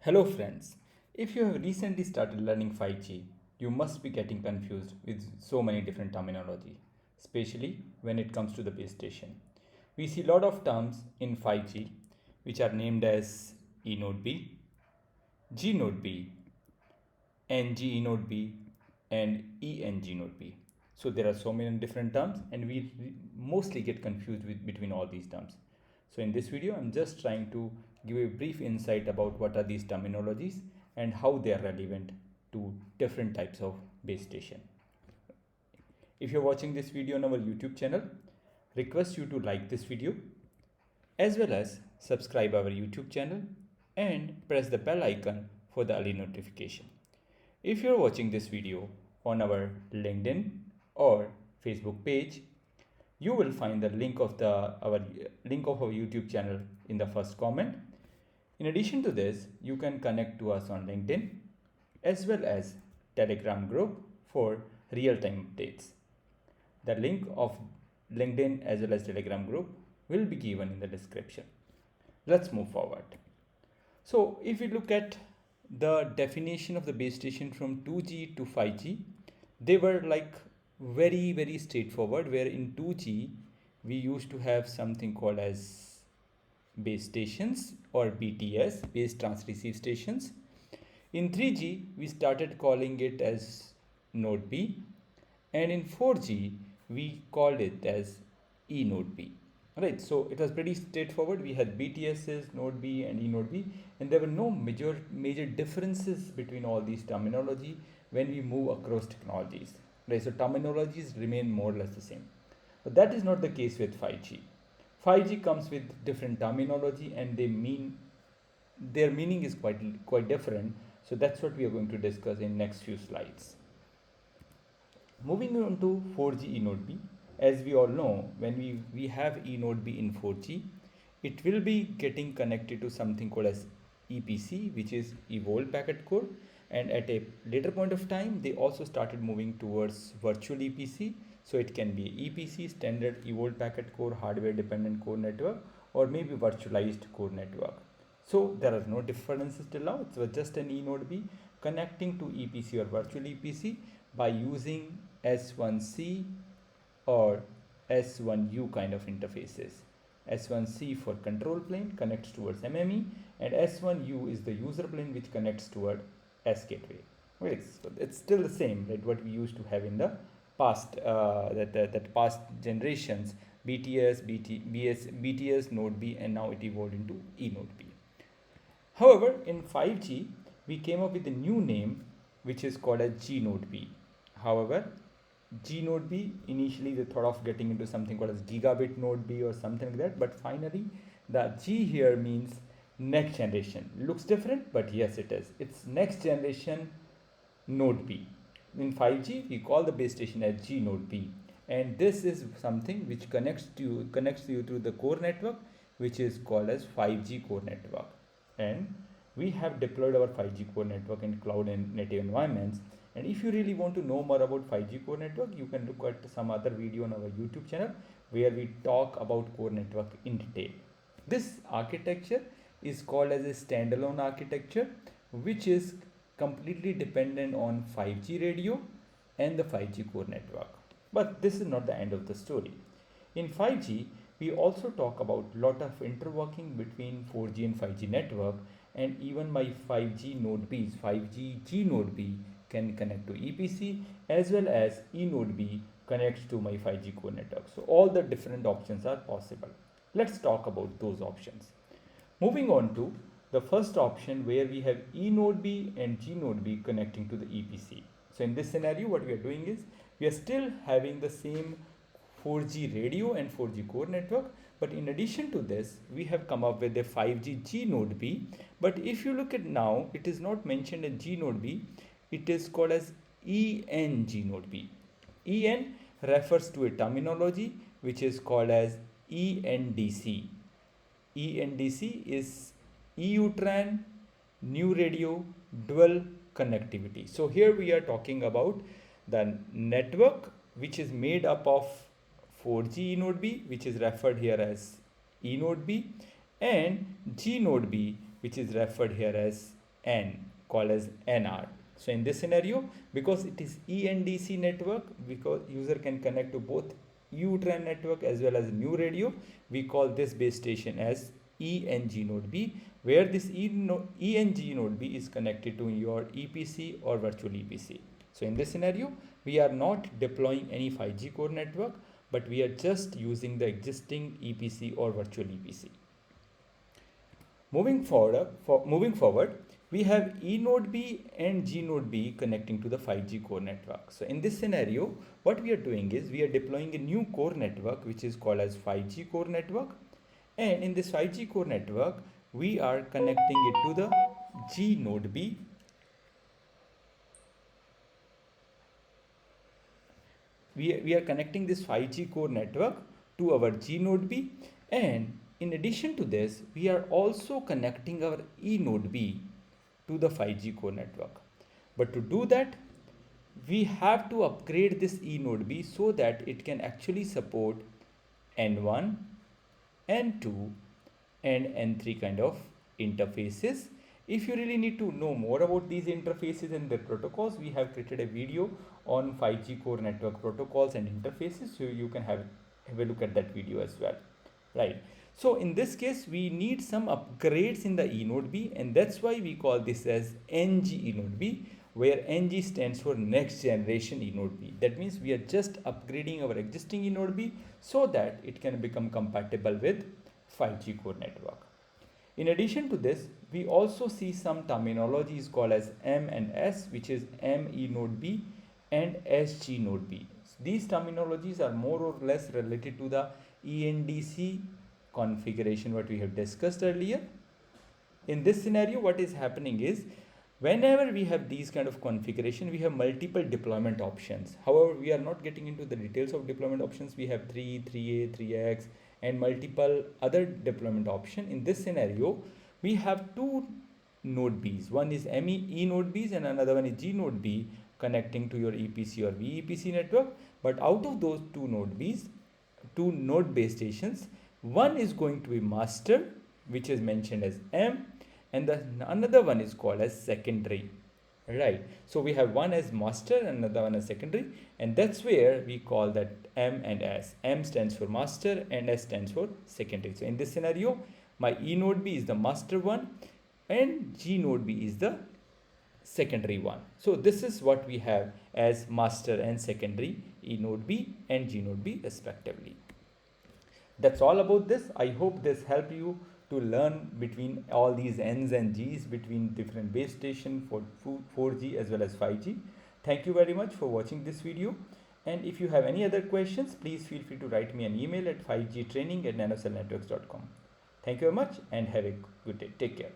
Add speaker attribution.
Speaker 1: Hello friends, if you have recently started learning 5G, you must be getting confused with so many different terminology, especially when it comes to the base station. We see a lot of terms in 5G which are named as E node B, G node B, NG E node B, and ENG node B. So there are so many different terms and we mostly get confused between all these terms. So in this video, I'm just trying to give a brief insight about what are these terminologies and how they are relevant to different types of base station. If you're watching this video on our YouTube channel, request you to like this video as well as subscribe our YouTube channel and press the bell icon for the early notification. If you're watching this video on our LinkedIn or Facebook page, you will find the link of our YouTube channel in the first comment. In addition to this, you can connect to us on LinkedIn as well as Telegram group for real-time updates. The link of LinkedIn as well as Telegram group will be given in the description. Let's move forward. So if we look at the definition of the base station from 2G to 5G, they were like very straightforward, where in 2G we used to have something called as base stations or BTS, base trans receive stations. In 3G we started calling it as node B, and in 4G we called it as E node B. Right, so it was pretty straightforward. We had BTSs, node B and E node B, and there were no major differences between all these terminology when we move across technologies. Right, so terminologies remain more or less the same. But that is not the case with 5G. 5G comes with different terminology and their meaning is quite different. So that's what we are going to discuss in next few slides. Moving on to 4G E node B, as we all know, when we have E node B in 4G, it will be getting connected to something called as EPC, which is Evolved Packet Core, and at a later point of time they also started moving towards virtual EPC. So it can be EPC, standard Evolved Packet Core, hardware dependent core network, or maybe virtualized core network. So there are no differences till now. It was just an E node B connecting to EPC or virtual EPC by using S1C or S1U kind of interfaces. S1C for control plane connects towards MME, and S1U is the user plane which connects toward S gateway. Right, so it's still the same, right? What we used to have in the past, that past generations, BTS, Node B, and now it evolved into E Node B. However, in 5G, we came up with a new name which is called as G Node B. However, G node B, initially they thought of getting into something called as gigabit node B or something like that, but finally the G here means next generation. Looks different, but yes it is. It's next generation node B. In 5G we call the base station as G node B, and this is something which connects you to the core network, which is called as 5G core network. And we have deployed our 5G core network in cloud and native environments. And if you really want to know more about 5G core network, you can look at some other video on our YouTube channel where we talk about core network in detail. This architecture is called as a standalone architecture, which is completely dependent on 5G radio and the 5G core network. But this is not the end of the story. In 5G, we also talk about lot of interworking between 4G and 5G network, and even my 5G node B's, 5G G node B can connect to EPC, as well as E node B connects to my 5G core network. So all the different options are possible. Let's talk about those options. Moving on to the first option, where we have E node B and G node B connecting to the EPC. So in this scenario, what we are doing is we are still having the same 4G radio and 4G core network, but in addition to this we have come up with a 5G G node B. But if you look at now, it is not mentioned as G node B, it is called as ENG node B. EN refers to a terminology which is called as ENDC. ENDC is EUTRAN New Radio Dual Connectivity. So here we are talking about the network which is made up of 4G node B, which is referred here as E node B, and G node B, which is referred here as N, called as NR. So in this scenario, because it is ENDC network, because user can connect to both U-TRAN network as well as new radio, we call this base station as ENG node B, where this ENG node B is connected to your EPC or virtual EPC. So in this scenario, we are not deploying any 5G core network, but we are just using the existing EPC or virtual EPC. Moving forward, we have E node B and G node B connecting to the 5G core network. So in this scenario, what we are doing is we are deploying a new core network which is called as 5G core network. And in this 5G core network, we are connecting it to the G node B. We are connecting this 5G core network to our G node B, and in addition to this, we are also connecting our E node B to the 5G core network. But to do that, we have to upgrade this E node B so that it can actually support N1, N2 and N3 kind of interfaces. If you really need to know more about these interfaces and their protocols, we have created a video on 5G core network protocols and interfaces, so you can have a look at that video as well, right? So in this case, we need some upgrades in the E node B, and that's why we call this as NG E node B, where NG stands for next generation E node B. That means we are just upgrading our existing E node B so that it can become compatible with 5G core network. In addition to this, we also see some terminologies called as M and S, which is M E node B and SG node B. These terminologies are more or less related to the ENDC configuration what we have discussed earlier. In this scenario, what is happening is whenever we have these kind of configuration, we have multiple deployment options. However, we are not getting into the details of deployment options. We have 3, 3A, 3X and multiple other deployment option. In this scenario, we have two node Bs. One is E node Bs and another one is G node B connecting to your EPC or VEPC network. But out of those two node Bs, two node base stations, one is going to be master, which is mentioned as M, and another one is called as secondary, right? So we have one as master and another one as secondary, and that's where we call that M and S. M stands for master and S stands for secondary. So in this scenario, my E node B is the master one and G node B is the secondary one. So this is what we have as master and secondary E node B and G node B respectively. That's all about this. I hope this helped you to learn between all these N's and G's between different base station for 4G as well as 5G. Thank you very much for watching this video. And if you have any other questions, please feel free to write me an email at 5gtraining@nanocellnetworks.com. Thank you very much and have a good day. Take care.